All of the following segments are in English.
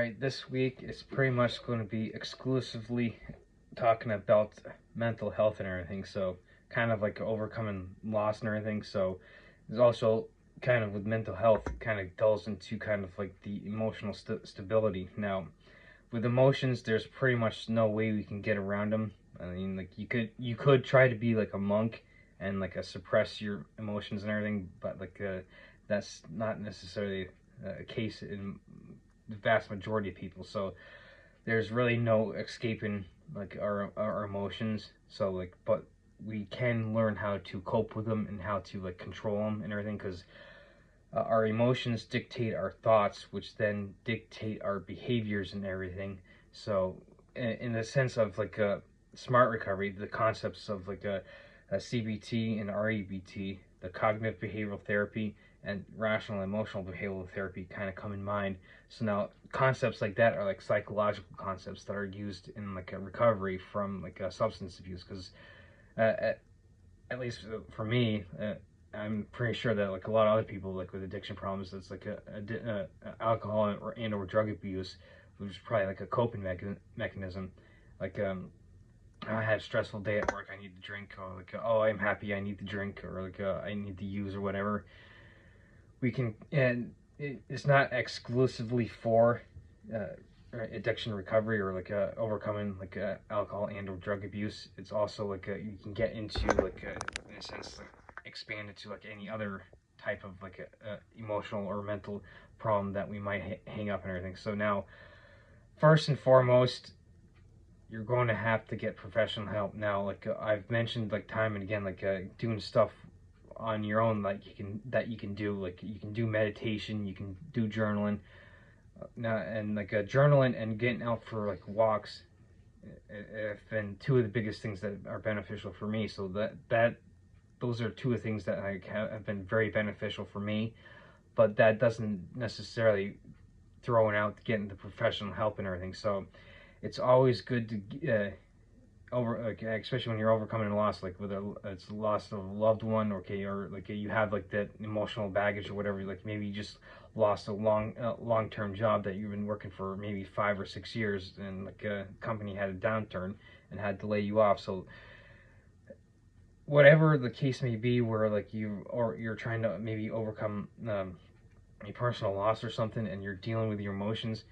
Alright, this week is pretty much going to be exclusively talking about mental health and everything. So, kind of like overcoming loss and everything. So, there's also kind of with mental health, kind of delves into kind of like the emotional stability. Now, with emotions, there's pretty much no way we can get around them. I mean, like you could try to be like a monk and like suppress your emotions and everything, but like that's not necessarily a case in the vast majority of people. So there's really no escaping like our emotions. So like, but we can learn how to cope with them and how to like control them and everything, because our emotions dictate our thoughts, which then dictate our behaviors and everything. So in the sense of like a smart recovery, the concepts of like a CBT and REBT, the cognitive behavioral therapy and rational emotional behavioral therapy kind of come in mind. So now concepts like that are like psychological concepts that are used in like a recovery from like a substance abuse, because at least for me, I'm pretty sure that like a lot of other people like with addiction problems, it's like a alcohol or drug abuse, which is probably like a coping mechanism. Like I had a stressful day at work, I need to drink, or like oh I'm happy, I need to drink, or like I need to use or whatever. We can, and it's not exclusively for uh, addiction recovery or like overcoming like alcohol and or drug abuse. It's also like you can get into like in a sense like expand it to like any other type of like a emotional or mental problem that we might hang up and everything. So now, first and foremost, you're going to have to get professional help. Now, like I've mentioned like time and again, like doing stuff on your own, like you can do, like you can do meditation, you can do journaling. Now, and like journaling and getting out for like walks have been two of the biggest things that are beneficial for me. So that those are two of the things that like have been very beneficial for me. But that doesn't necessarily throw out getting the professional help and everything. So it's always good to over like, especially when you're overcoming a loss, like with it's a loss of a loved one, okay, or like you have like that emotional baggage or whatever. Like maybe you just lost a long-term job that you've been working for maybe 5 or 6 years, and like a company had a downturn and had to lay you off. So whatever the case may be, where like you're trying to maybe overcome a personal loss or something, and you're dealing with your emotions,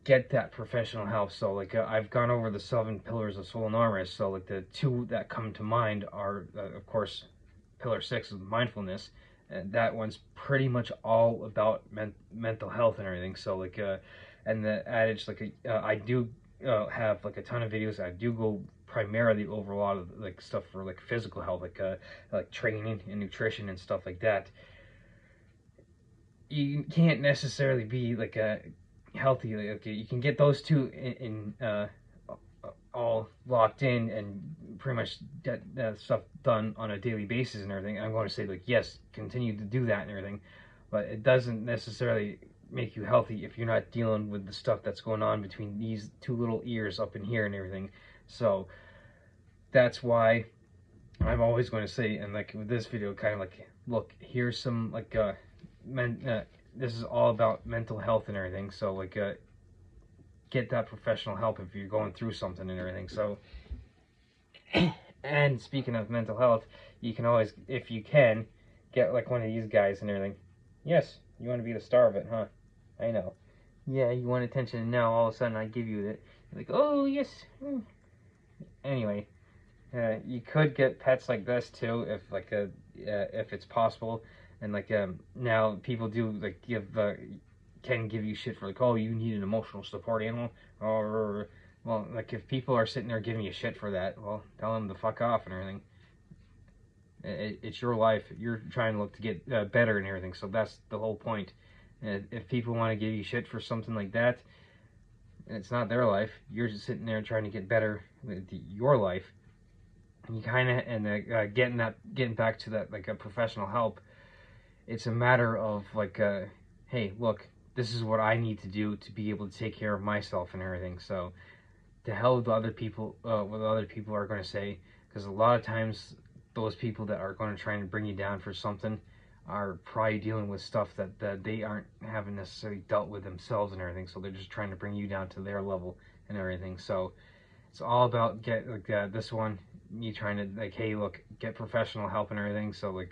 get that professional help. So like I've gone over the 7 pillars of Soul Enormous. So like the two that come to mind are of course pillar 6 is mindfulness, and that one's pretty much all about mental health and everything. So like and the adage like I do have like a ton of videos. I do go primarily over a lot of like stuff for like physical health, like training and nutrition and stuff like that. You can't necessarily be like a healthy. Like, okay, you can get those two all locked in and pretty much get that stuff done on a daily basis and everything. I'm going to say like yes, continue to do that and everything, but it doesn't necessarily make you healthy if you're not dealing with the stuff that's going on between these two little ears up in here and everything. So that's why I'm always going to say, and like with this video, kind of like, look, here's some like this is all about mental health and everything. So like get that professional help if you're going through something and everything. So and speaking of mental health, you can always, if you can, get like one of these guys and everything. Yes, you want to be the star of it, huh? I know. Yeah, you want attention, and now all of a sudden I give you it. You're like, oh yes. Anyway, you could get pets like this too, if like if it's possible. And like now people do like can give you shit for like, oh, you need an emotional support animal, or well, like if people are sitting there giving you shit for that, well, tell them to fuck off and everything. It's your life. You're trying to look to get better and everything, so that's the whole point. If people want to give you shit for something like that, it's not their life. You're just sitting there trying to get better with your life. And you kind of, and getting back to that like a professional help. It's a matter of like, hey, look, this is what I need to do to be able to take care of myself and everything. So to hell with other people, what other people are going to say, because a lot of times those people that are going to try and bring you down for something are probably dealing with stuff that they haven't necessarily dealt with themselves and everything, so they're just trying to bring you down to their level and everything. So it's all about this one, you trying to like, hey, look, get professional help and everything. So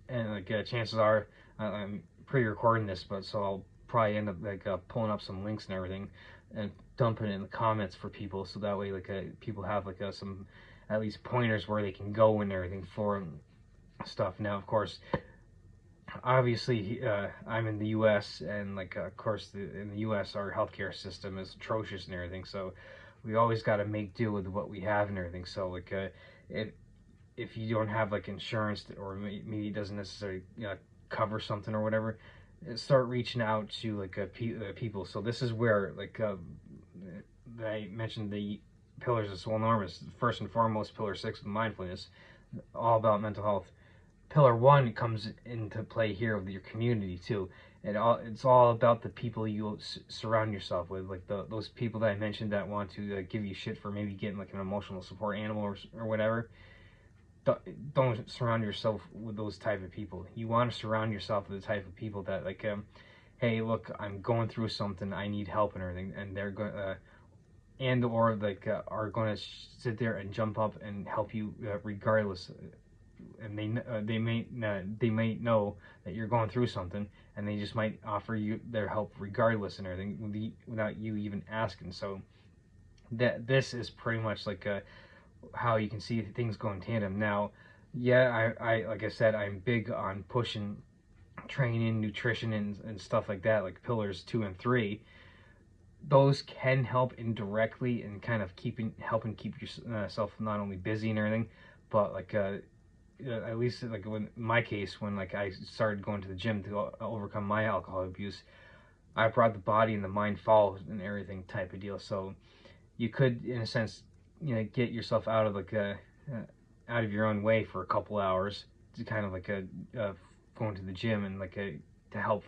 and chances are I'm pre-recording this, but so I'll probably end up pulling up some links and everything and dumping it in the comments for people, so that way people have some at least pointers where they can go and everything for stuff. Now, of course, obviously, I'm in the U.S. and of course, in the U.S. our healthcare system is atrocious and everything. So we always got to make do with what we have and everything. So if you don't have insurance, or maybe it doesn't necessarily cover something or whatever, start reaching out to people. So this is where I mentioned the pillars of Wellness. First and foremost, pillar 6 with mindfulness, all about mental health. Pillar 1 comes into play here with your community too. It's all about the people you surround yourself with, those people that I mentioned that want to give you shit for maybe getting an emotional support animal or whatever. Don't surround yourself with those type of people. You want to surround yourself with the type of people that hey, look, I'm going through something, I need help and everything, and they're going are going to sit there and jump up and help you regardless. And they may know that you're going through something, and they just might offer you their help regardless and everything without you even asking. So this is pretty much how you can see things go in tandem. Now, yeah, I like I said, I'm big on pushing training, nutrition, and stuff like that, like pillars 2 and 3. Those can help indirectly and kind of helping keep yourself not only busy and everything, but at least in my case, when I started going to the gym to overcome my alcohol abuse, I brought the body and the mind fall and everything type of deal. So you could, in a sense, get yourself out of out of your own way for a couple hours to kind of going to the gym and to help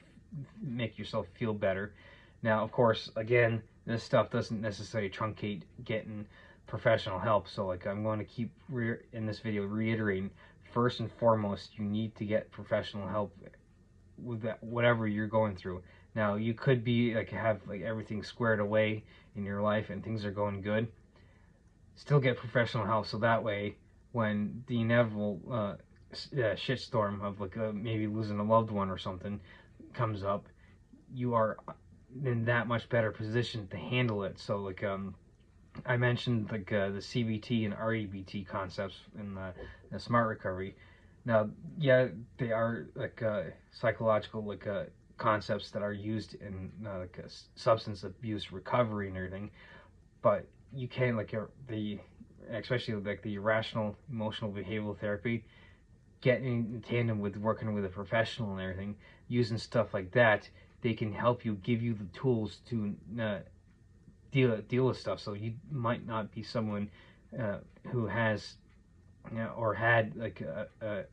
make yourself feel better. Now, of course, again, this stuff doesn't necessarily truncate getting professional help. So I'm going to keep in this video reiterating, first and foremost, you need to get professional help with whatever you're going through. Now, you could be have everything squared away in your life and things are going good. Still get professional help, so that way when the inevitable shitstorm of maybe losing a loved one or something comes up, you are in that much better position to handle it. So I mentioned the CBT and REBT concepts in the Smart Recovery. Now, yeah, they are psychological concepts that are used in substance abuse recovery and everything, but you can especially the irrational emotional behavioral therapy, get in tandem with working with a professional and everything, using stuff like that. They can help you, give you the tools to deal with stuff. So you might not be someone who has or had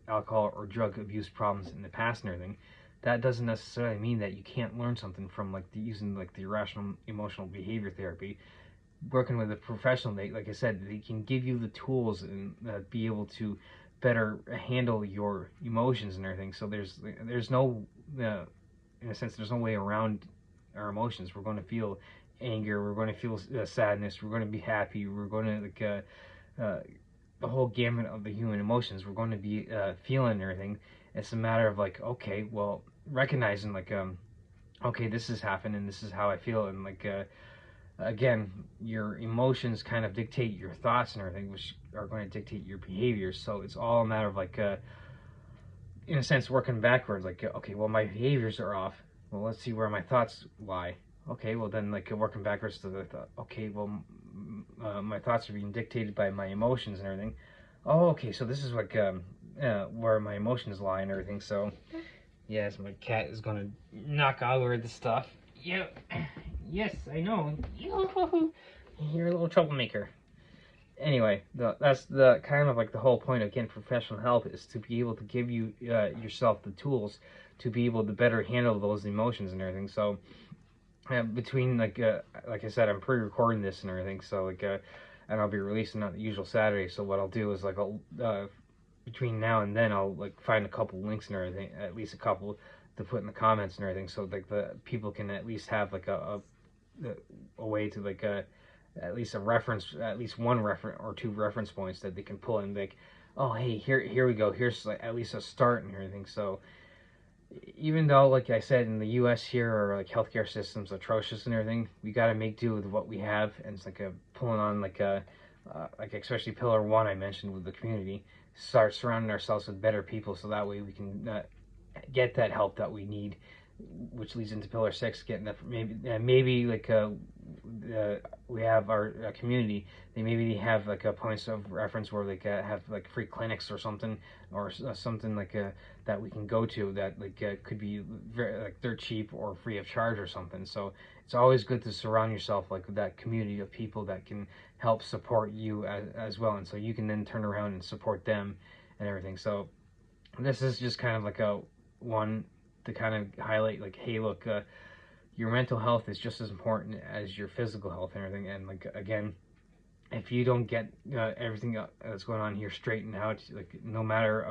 alcohol or drug abuse problems in the past and everything. That doesn't necessarily mean that you can't learn something from using the irrational emotional behavior therapy. Working with a professional, like I said, they can give you the tools and be able to better handle your emotions and everything. So there's no in a sense, there's no way around our emotions. We're going to feel anger, we're going to feel sadness, we're going to be happy, we're going to the whole gamut of the human emotions we're going to be feeling and everything. It's a matter of okay, well, recognizing okay, this is happening, this is how I feel, and again, your emotions kind of dictate your thoughts and everything, which are going to dictate your behaviors. So it's all a matter of in a sense, working backwards. Okay, well, my behaviors are off. Well, let's see where my thoughts lie. Okay, well then working backwards to the thought. Okay, well, my thoughts are being dictated by my emotions and everything. Oh, okay, so this is where my emotions lie and everything. So yes, my cat is gonna knock all over the stuff. Yeah. Yes, I know. You're a little troublemaker. Anyway, that's the kind of the whole point of getting professional help, is to be able to give you yourself the tools to be able to better handle those emotions and everything. So between like I said, I'm pre-recording this and everything, so and I'll be releasing on the usual Saturday. So what I'll do is I'll between now and then I'll like find a couple links and everything, at least a couple to put in the comments and everything, so like the people can at least have like a way to like at least a reference, at least one reference or two reference points that they can pull in, like, oh hey, here we go, here's like at least a start and everything. So even though, like I said, in the U.S. here, our like healthcare system's atrocious and everything, we got to make do with what we have, and it's like a pulling on like a like especially pillar one I mentioned with the community, start surrounding ourselves with better people, so that way we can get that help that we need, which leads into pillar six, getting that maybe like we have our community. They maybe have like a points of reference where they have like free clinics or something, or something like that we can go to that like could be very like they're cheap or free of charge or something. So it's always good to surround yourself like with that community of people that can help support you as well, and so you can then turn around and support them and everything. So this is just kind of like a one to kind of highlight like, hey, look, your mental health is just as important as your physical health and everything. And like again, if you don't get everything that's going on here straightened out, like no matter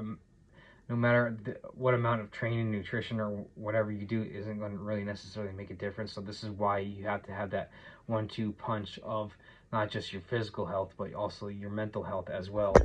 what amount of training, nutrition, or whatever you do isn't going to really necessarily make a difference. So this is why you have to have that 1-2 punch of not just your physical health, but also your mental health as well.